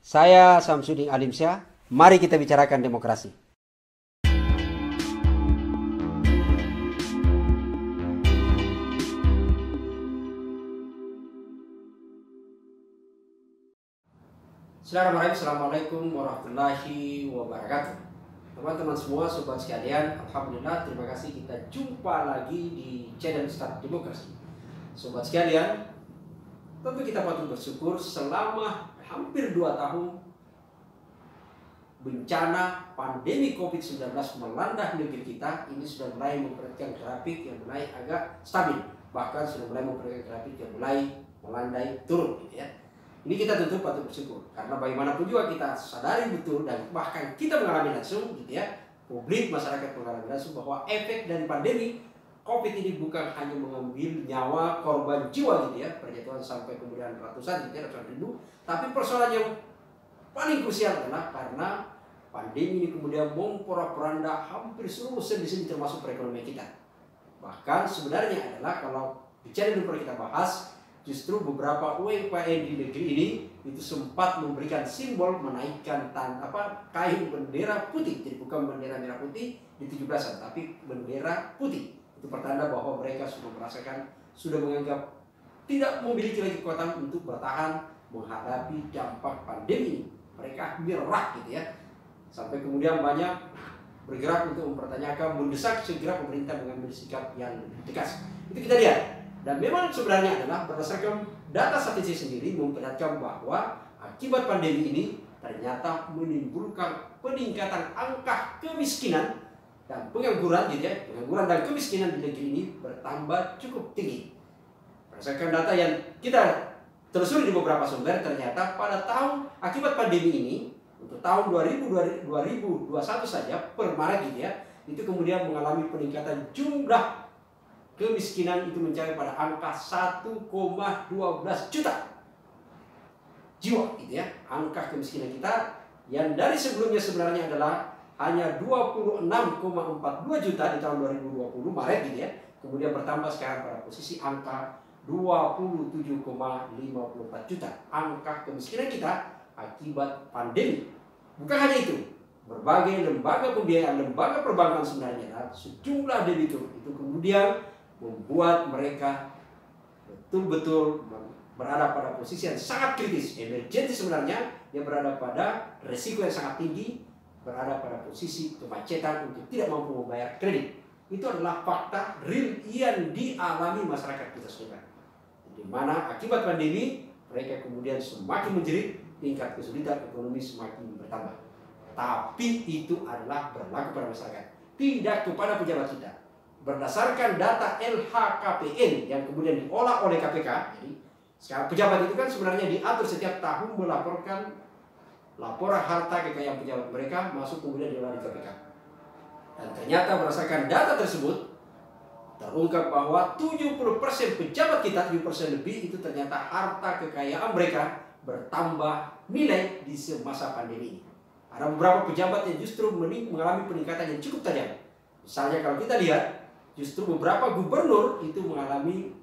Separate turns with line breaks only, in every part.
Saya Samsudin Alimsyah, mari kita bicarakan demokrasi. Assalamualaikum warahmatullahi wabarakatuh. Teman-teman semua, sobat sekalian, alhamdulillah, terima kasih kita jumpa lagi di channel Start Demokrasi. Sobat sekalian, tentu kita patut bersyukur selama hampir 2 tahun bencana pandemi COVID-19 melanda negeri kita ini sudah mulai memperhatikan grafik yang mulai agak stabil, bahkan sudah mulai memperhatikan grafik yang mulai melandai turun gitu ya. Ini kita tentu patut bersyukur karena bagaimanapun juga kita sadari betul dan bahkan kita mengalami langsung gitu ya, publik masyarakat mengalami langsung bahwa efek dari pandemi COVID ini bukan hanya mengambil nyawa korban jiwa gitu ya, perjatuhan sampai kemudian ratusan gitu ya, ratusan ribu, tapi persoalan yang paling krusial adalah karena pandemi ini kemudian memporak-poranda hampir seluruh sendi-sendi termasuk perekonomian kita. Bahkan sebenarnya adalah kalau bicara dulu kita bahas, justru beberapa UMKM di negeri ini itu sempat memberikan simbol menaikkan kain bendera putih, jadi bukan bendera merah putih di 17-an, tapi bendera putih. Itu pertanda bahwa mereka sudah merasakan, sudah menganggap tidak memiliki lagi kekuatan untuk bertahan menghadapi dampak pandemi ini. Mereka menyerah gitu ya. Sampai kemudian banyak bergerak untuk mempertanyakan, mendesak segera pemerintah mengambil sikap yang tegas. Itu kita lihat. Dan memang sebenarnya adalah berdasarkan data statistik sendiri memperlihatkan bahwa akibat pandemi ini ternyata menimbulkan peningkatan angka kemiskinan dan pengangguran gitu ya, pengangguran dan kemiskinan di negeri ini bertambah cukup tinggi. Berdasarkan data yang kita telusuri di beberapa sumber, ternyata pada tahun akibat pandemi ini untuk tahun 2021 saja per Maret gitu ya, itu kemudian mengalami peningkatan jumlah kemiskinan itu mencapai pada angka 1,12 juta jiwa gitu ya. Angka kemiskinan kita yang dari sebelumnya sebenarnya adalah hanya 26,42 juta di tahun 2020 Maret gitu ya, kemudian bertambah sekarang pada posisi angka 27,54 juta angka kemiskinan kita akibat pandemi. Bukan hanya itu, berbagai lembaga pembiayaan, lembaga perbankan sebenarnya sejumlah debitur itu kemudian membuat mereka betul-betul berada pada posisi yang sangat kritis, emergensi sebenarnya, yang berada pada resiko yang sangat tinggi, berada pada posisi kemacetan untuk tidak mampu membayar kredit. Itu adalah fakta real yang dialami masyarakat kita sekarang, di mana akibat pandemi mereka kemudian semakin menjerit, tingkat kesulitan ekonomi semakin bertambah. Tapi itu adalah berlaku pada masyarakat, tidak kepada pejabat kita. Berdasarkan data LHKPN yang kemudian diolah oleh KPK, jadi sekarang pejabat itu kan sebenarnya diatur setiap tahun melaporkan laporan harta kekayaan pejabat mereka masuk kemudian diolah di KPK. Dan ternyata berdasarkan data tersebut terungkap bahwa 70% pejabat kita, 7% lebih itu ternyata harta kekayaan mereka bertambah nilai di semasa pandemi ini. Ada beberapa pejabat yang justru mengalami peningkatan yang cukup tajam. Misalnya kalau kita lihat, justru beberapa gubernur itu mengalami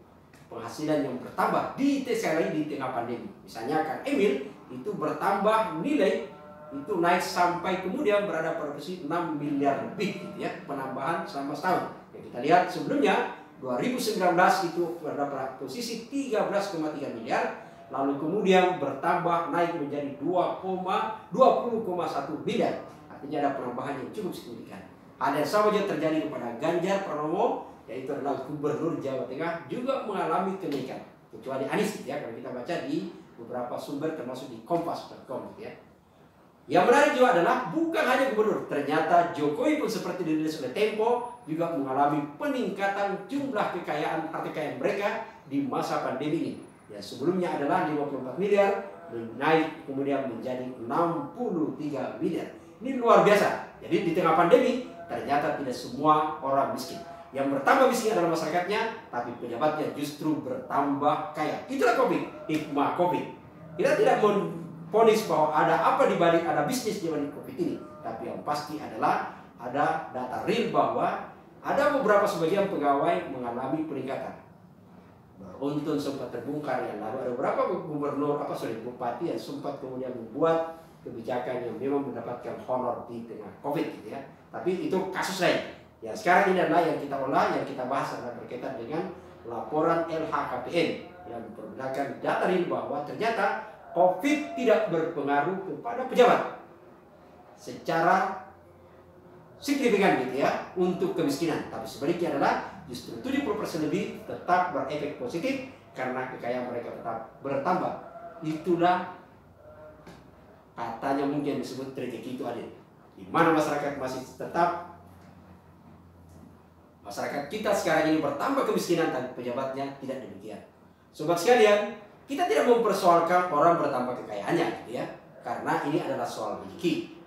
penghasilan yang bertambah di tengah pandemi. Misalnya Kang Emil itu bertambah nilai, itu naik sampai kemudian berada pada posisi 6 miliar lebih gitu ya, penambahan selama setahun. Yang kita lihat sebelumnya 2019 itu berada pada posisi 13,3 miliar, lalu kemudian bertambah naik menjadi 20,1 miliar. Artinya ada penambahan yang cukup signifikan. Hal yang sama juga terjadi kepada Ganjar Pranowo, yaitu adalah Gubernur Jawa Tengah, juga mengalami kenaikan. Kecuali Anies ya, kalau kita baca di beberapa sumber termasuk di kompas.com ya. Yang menarik juga adalah bukan hanya gubernur, ternyata Jokowi pun seperti dirilis oleh Tempo juga mengalami peningkatan jumlah kekayaan harta kekayaan mereka di masa pandemi ini. Yang sebelumnya adalah 54 miliar, naik kemudian menjadi 63 miliar. Ini luar biasa. Jadi di tengah pandemi ternyata tidak semua orang miskin. Yang bertambah miskin adalah masyarakatnya, tapi pejabatnya justru bertambah kaya. Itulah COVID, hikmah COVID. Kita tidak memvonis bahwa ada apa di balik, ada bisnis di balik COVID ini. Tapi yang pasti adalah ada data real bahwa ada beberapa sebagian pegawai mengalami peningkatan. beruntun sempat terbongkar yang lalu ada beberapa gubernur bupati yang sempat kemudian membuat kebijakan yang memang mendapatkan honor di tengah COVID gitu ya. Tapi itu kasus lain. Ya sekarang ini adalah yang kita olah, yang kita bahas adalah berkaitan dengan laporan LHKPN yang memperlihatkan data ini bahwa ternyata COVID tidak berpengaruh kepada pejabat secara signifikan gitu ya untuk kemiskinan. Tapi sebaliknya adalah justru 70% lebih tetap berefek positif karena kekayaan mereka tetap bertambah. Itulah katanya mungkin disebut rezeki itu adil. Di mana masyarakat masih tetap, masyarakat kita sekarang ini bertambah kemiskinan tapi pejabatnya tidak demikian. Sobat sekalian, kita tidak mempersoalkan orang bertambah kekayaannya gitu ya. Karena ini adalah soal rezeki.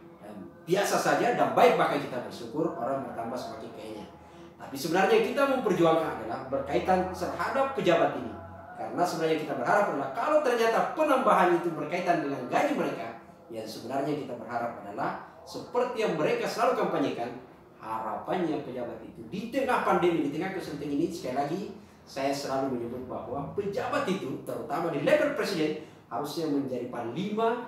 Biasa saja dan baik, bahkan kita bersyukur orang bertambah semakin kayanya. Tapi sebenarnya kita memperjuangkan adalah berkaitan terhadap pejabat ini. Karena sebenarnya kita berharap adalah kalau ternyata penambahan itu berkaitan dengan gaji mereka, yang sebenarnya kita berharap adalah seperti yang mereka selalu kampanyekan, harapannya pejabat itu di tengah pandemi, di tengah kesulitan ini, sekali lagi saya selalu menyebut bahwa pejabat itu terutama di level presiden harusnya menjadi panglima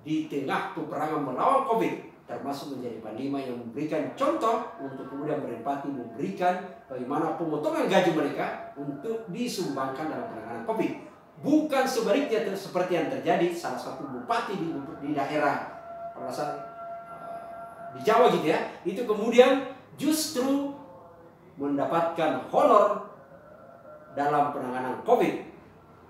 di tengah peperangan melawan COVID, termasuk menjadi panglima yang memberikan contoh untuk kemudian berempati, memberikan bagaimana pemotongan gaji mereka untuk disumbangkan dalam penanganan COVID. Bukan sebaliknya seperti yang terjadi salah satu bupati di daerah di Jawa gitu ya, itu kemudian justru mendapatkan honor dalam penanganan COVID,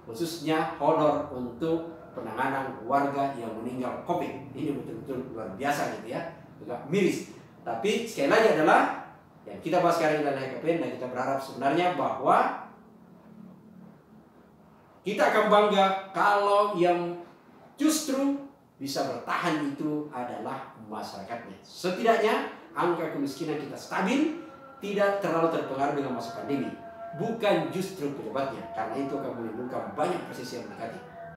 khususnya honor untuk penanganan warga yang meninggal COVID. Ini betul-betul luar biasa gitu ya, agak miris. Tapi sekali lagi adalah yang kita bahas sekarang adalah LHKPN, dan kita berharap sebenarnya bahwa kita akan bangga kalau yang justru bisa bertahan itu adalah masyarakatnya. Setidaknya angka kemiskinan kita stabil, tidak terlalu terpengaruh dengan masa pandemi. Bukan justru pejabatnya, karena itu akan menimbulkan banyak persisi yang mendekati.